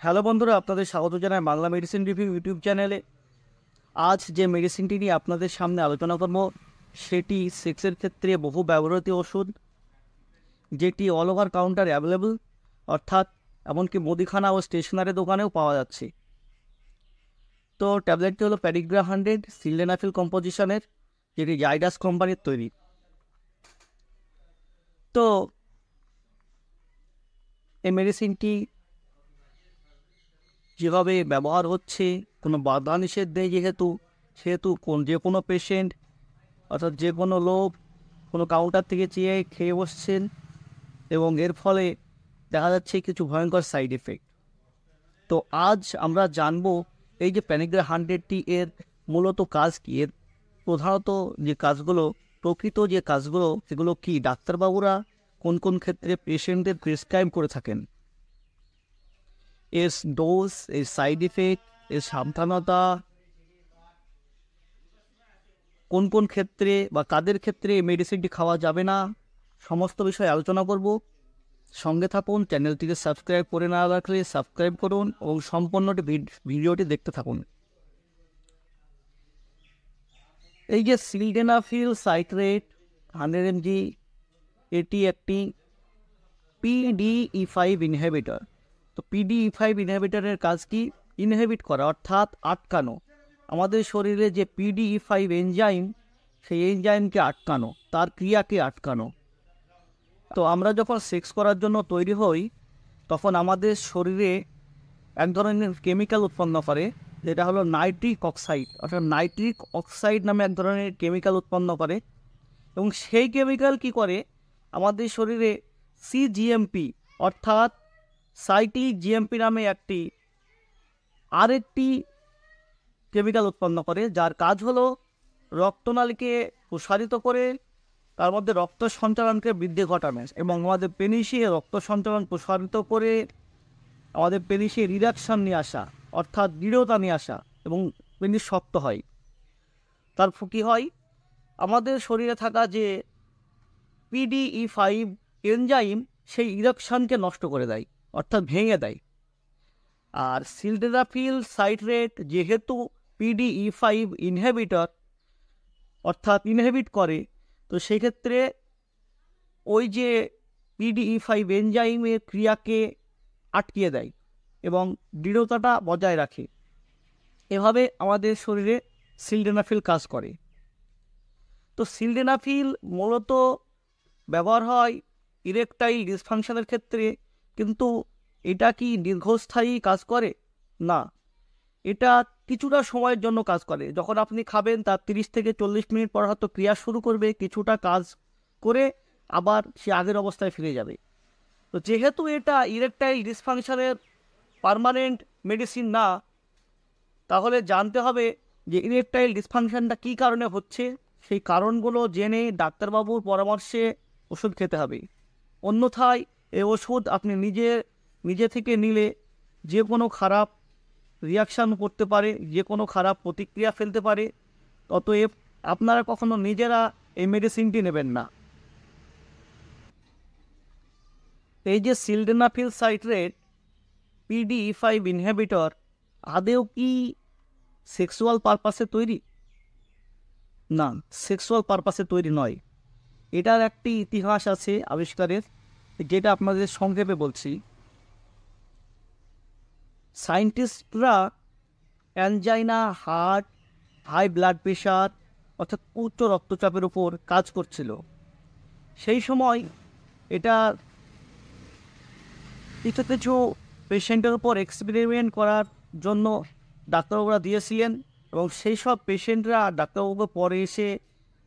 Hello বন্ধুরা, আপনাদের স্বাগত জানাই বাংলা মেডিসিন রিভিউ ইউটিউব চ্যানেলে। আজ যে মেডিসিনটি নিয়ে আপনাদের সামনে আলোচনা করব সেটি সেক্সের ক্ষেত্রে বহু ব্যবহৃত ওষুধ, যেটি অল ওভার কাউন্টার অ্যাভেলেবল, অর্থাৎ এমনকি মুদিখানা ও স্টেশনারি দোকানেও পাওয়া যাচ্ছে। তো ট্যাবলেটটি হলো প্যারিগ্রা 100 সিলডেনাফিল কম্পোজিশনের, যেটি জাইডাস কোম্পানির তৈরি। তো এই মেডিসিনটি যেভাবে ব্যবহার হচ্ছে কোনো বাধা নিষেধ নেই, সেহেতু যে কোনো পেশেন্ট, অর্থাৎ যে কোনো লোক কোনো কাউন্টার থেকে চেয়ে খেয়ে বসছেন, এবং এর ফলে দেখা যাচ্ছে কিছু ভয়ঙ্কর সাইড এফেক্ট। তো আজ আমরা জানবো এই যে প্যানিগ্রা 100টি এর মূলত কাজ কী, এর প্রধানত যে কাজগুলো, প্রকৃত যে কাজগুলো, সেগুলো কি, ডাক্তারবাবুরা কোন কোন ক্ষেত্রে পেশেন্টদের প্রেসক্রাইব করে থাকেন, এর ডোজ, এর সাইড ইফেক্ট, এর সাবধানতা, কোন কোন ক্ষেত্রে বা কাদের ক্ষেত্রে এই মেডিসিনটি খাওয়া যাবে না, সমস্ত বিষয়ে আলোচনা করব। সঙ্গে থাকুন, চ্যানেলটিকে সাবস্ক্রাইব করে না রাখলে সাবস্ক্রাইব করুন এবং সম্পূর্ণটি ভিডিওটি দেখতে থাকুন। এই যে সিলডেনাফিল সাইট্রেট 100 mg, এটি একটি PDE5 ইনহিবিটর। তো PDE5 ইনহিবিটরের কাজ কি? ইনহিবিট করা, অর্থাৎ আটকানো। আমাদের শরীরে যে PDE5 এনজাইম, সেই এনজাইমকে আটকানো, তার ক্রিয়াকে আটকানো। তো আমরা যখন সেক্স করার জন্য তৈরি হই, তখন আমাদের শরীরে এক ধরনের কেমিক্যাল উৎপন্ন করে, যেটা হলো নাইট্রিক অক্সাইড, অর্থাৎ নাইট্রিক অক্সাইড নামে এক ধরনের কেমিক্যাল উৎপন্ন করে। এবং সেই কেমিক্যাল কি করে, আমাদের শরীরে CGMP, অর্থাৎ সাইক্লিক জিএমপি নামে আরেকটি কেমিক্যাল উৎপন্ন করে, যার কাজ হলো রক্তনালীকে প্রসারিত করে, তার মধ্যে রক্ত সঞ্চালনকে বৃদ্ধি ঘটানো, এবং আমাদের পেনিসে রক্ত সঞ্চালন প্রসারিত করে আমাদের পেনিসে রিডাকশন নিয়ে আসা, অর্থাৎ দৃঢ়তা নিয়ে আসা, এবং পেনিস শক্ত হয়। তার কী হয়, আমাদের শরীরে থাকা যে PDE5 এনজাইম, সেই ইরেকশনকে নষ্ট করে দেয়, অর্থাৎ ভেঙে দেয়। আর সিলডেনাফিল সাইট্রেট যেহেতু PDE5 ইনহিবিটর, অর্থাৎ ইনহিবিট করে, তো সেক্ষেত্রে ওই যে PDE5 এনজাইমের ক্রিয়াকে আটকিয়ে দেয় এবং দৃঢ়তাটা বজায় রাখে। এভাবে আমাদের শরীরে সিলডেনাফিল কাজ করে। তো সিলডেনাফিল মূলত ব্যবহার হয় ইরেকটাইল ডিসফাংশনের ক্ষেত্রে, কিন্তু এটা কি দীর্ঘস্থায়ী কাজ করে? না, এটা কিছুটা সময়ের জন্য কাজ করে। যখন আপনি খাবেন তার 30 থেকে 40 মিনিট পর হয়তো ক্রিয়া শুরু করবে, কিছুটা কাজ করে আবার সে আগের অবস্থায় ফিরে যাবে। তো যেহেতু এটা ইরেকটাইল ডিসফাংশনের পার্মানেন্ট মেডিসিন না, তাহলে জানতে হবে যে ইরেকটাইল ডিসফাংশনটা কী কারণে হচ্ছে, সেই কারণগুলো জেনে ডাক্তারবাবুর পরামর্শে ওষুধ খেতে হবে। অন্যথায় এই ওষুধ আপনি নিজে থেকে নিলে যে কোনো খারাপ রিয়াকশান করতে পারে, যে কোনো খারাপ প্রতিক্রিয়া ফেলতে পারে। অতএব আপনারা কখনো নিজেরা এই মেডিসিনটি নেবেন না। এই যে সিলডেনাফিল সাইট্রেট PDE5 ইনহিবিটর আদেও কি সেক্সুয়াল পারপাসে তৈরি? না, সেক্সুয়াল পারপাসে তৈরি নয়। এটার একটি ইতিহাস আছে আবিষ্কারের, যেটা আপনাদের সংক্ষেপে বলছি। সায়েন্টিস্টরা angina, heart, high blood pressure, অর্থাৎ উচ্চ রক্তচাপের উপর কাজ করছিল। সেই সময় এটা কিছু কিছু পেশেন্টের উপর এক্সপেরিমেন্ট করার জন্য ডাক্তারবাবুরা দিয়েছিলেন, এবং সেই সব পেশেন্টরা ডাক্তারবাবুকে পরে এসে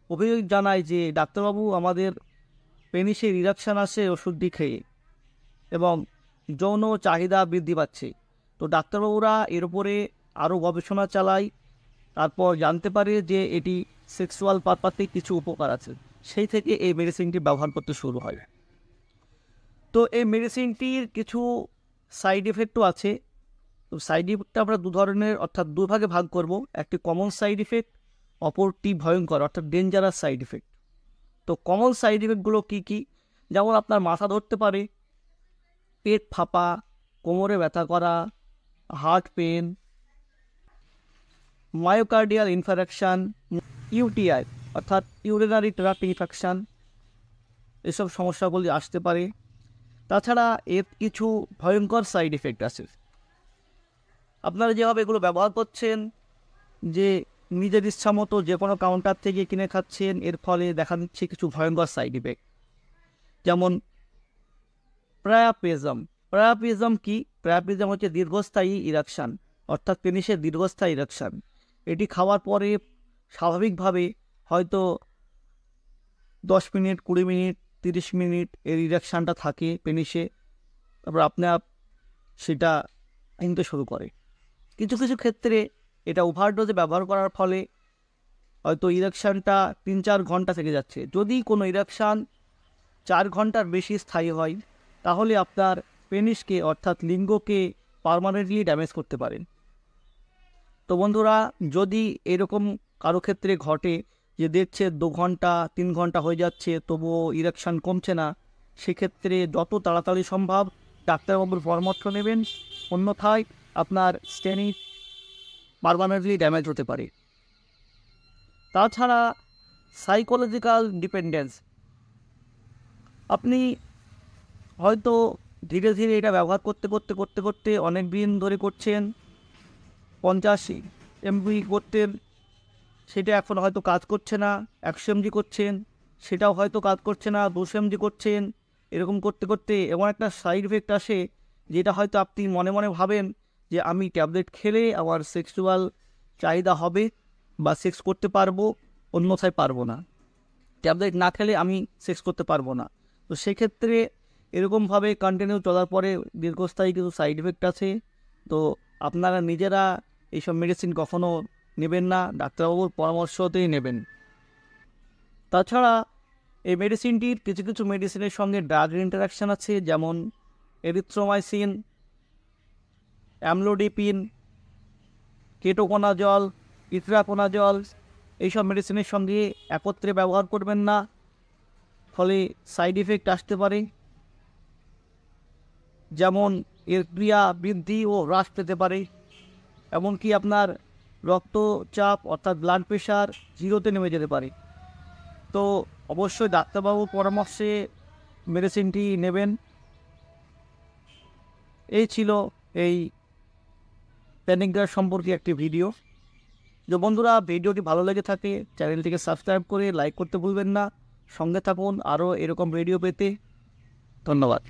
অভিযোগ জানায় যে ডাক্তারবাবু, আমাদের পেনিসে রিডাকশান আসে ওষুধটি খেয়ে, এবং যৌন চাহিদা বৃদ্ধি পাচ্ছে। তো ডাক্তারবাবুরা এর উপরে আরও গবেষণা চালায়, তারপর জানতে পারে যে এটি সেক্সুয়াল পারপাসে কিছু উপকার আছে। সেই থেকে এই মেডিসিনটি ব্যবহার করতে শুরু হয়। তো এই মেডিসিনটির কিছু সাইড এফেক্টও আছে। তো সাইড ইফেক্টটা আমরা দু ধরনের, অর্থাৎ দুভাগে ভাগ করব। একটি কমন সাইড ইফেক্ট, অপরটি ভয়ঙ্কর, অর্থাৎ ডেঞ্জারাস সাইড ইফেক্ট। তো কমন সাইড ইফেক্টগুলো কী কী? যেমন আপনার মাথা ধরতে পারে, পেট ফাঁপা, কোমরে ব্যথা করা, হার্ট পেন, মায়োকার্ডিয়াল ইনফারেকশান, ইউটিআই অর্থাৎ ইউরিনারি ট্র্যাক্ট ইনফেকশান, এসব সমস্যাগুলি আসতে পারে। তাছাড়া এর কিছু ভয়ঙ্কর সাইড এফেক্ট আছে। আপনারা যেভাবে এগুলো ব্যবহার করছেন, যে নিজের ইচ্ছা মতো যে কোনো কাউন্টার থেকে কিনে খাচ্ছেন, এর ফলে দেখা দিচ্ছে কিছু ভয়ঙ্কর সাইড ইফেক্ট, যেমন প্রায়াপিজম। প্রায়াপিজম কি? প্রায়াপিজম হচ্ছে দীর্ঘস্থায়ী ইরেকশান, অর্থাৎ পেনিসের দীর্ঘস্থায়ী ইরেকশান। এটি খাওয়ার পরে স্বাভাবিকভাবে হয়তো 10 মিনিট, 20 মিনিট, 30 মিনিট এর ইরেকশানটা থাকে পেনিসে, তারপর আপনি সেটা নিতে শুরু করে। কিছু কিছু ক্ষেত্রে এটা ওভারডোজে ব্যবহার করার ফলে হয়তো ইরেকশানটা 3-4 ঘন্টা থেকে যাচ্ছে। যদি কোনো ইরেকশান 4 ঘন্টার বেশি স্থায়ী হয়, তাহলে আপনার পেনিসকে অর্থাৎ লিঙ্গকে পার্মানেন্টলি ড্যামেজ করতে পারেন। তো বন্ধুরা, যদি এরকম কারো ক্ষেত্রে ঘটে যে দেখছে 2 ঘন্টা 3 ঘন্টা হয়ে যাচ্ছে তবুও ইরেকশান কমছে না, সেক্ষেত্রে যত তাড়াতাড়ি সম্ভব ডাক্তারবাবুর পরামর্শ নেবেন, অন্যথায় আপনার স্টেনিস পার্মানেন্টলি ড্যামেজ হতে পারে। তাছাড়া সাইকোলজিক্যাল ডিপেন্ডেন্স, আপনি হয়তো ধীরে ধীরে এটা ব্যবহার করতে করতে করতে করতে অনেক দিন ধরে করছেন, 50 এমজি করতেন, সেটা এখন হয়তো কাজ করছে না, 100 এমজি করছেন, সেটাও হয়তো কাজ করছে না, 200 এমজি করছেন। এরকম করতে করতে এমন একটা সাইড এফেক্ট আসে যেটা হয়তো আপনি মনে মনে ভাবেন যে আমি ট্যাবলেট খেলে আমার সেক্সুয়াল চাহিদা হবে বা সেক্স করতে পারবো, অন্যথায় পারবো না। ট্যাবলেট না খেলে আমি সেক্স করতে পারবো না। তো সেক্ষেত্রে এরকমভাবে কন্টিনিউ চলার পরে দীর্ঘস্থায়ী কিছু সাইড এফেক্ট আছে। তো আপনারা নিজেরা এইসব মেডিসিন কখনও নেবেন না, ডাক্তারবাবুর পরামর্শতেই নেবেন। তাছাড়া এই মেডিসিনটির কিছু কিছু মেডিসিনের সঙ্গে ড্রাগ ইন্টারাকশান আছে, যেমন এরিথ্রোমাইসিন, অ্যামলোডিপিন, কেটোকোনাজল, ইথ্রাকোনাজল, এইসব মেডিসিনের সঙ্গে একত্রে ব্যবহার করবেন না, ফলে সাইড ইফেক্ট আসতে পারে। যেমন এর ক্রিয়া বৃদ্ধি ও হ্রাস পেতে পারে, এমনকি আপনার রক্তচাপ অর্থাৎ ব্লাড প্রেশার 0-তে নেমে যেতে পারে। তো অবশ্যই ডাক্তারবাবুর পরামর্শে মেডিসিনটি নেবেন। এই ছিল এই প্যানিক ড্রাগ সম্পর্কে একটি ভিডিও। যে বন্ধুরা, ভিডিওটি ভালো লেগে থাকে চ্যানেলটিকে সাবস্ক্রাইব করে লাইক করতে ভুলবেন না। সঙ্গে থাকুন আরও এরকম ভিডিও পেতে। ধন্যবাদ।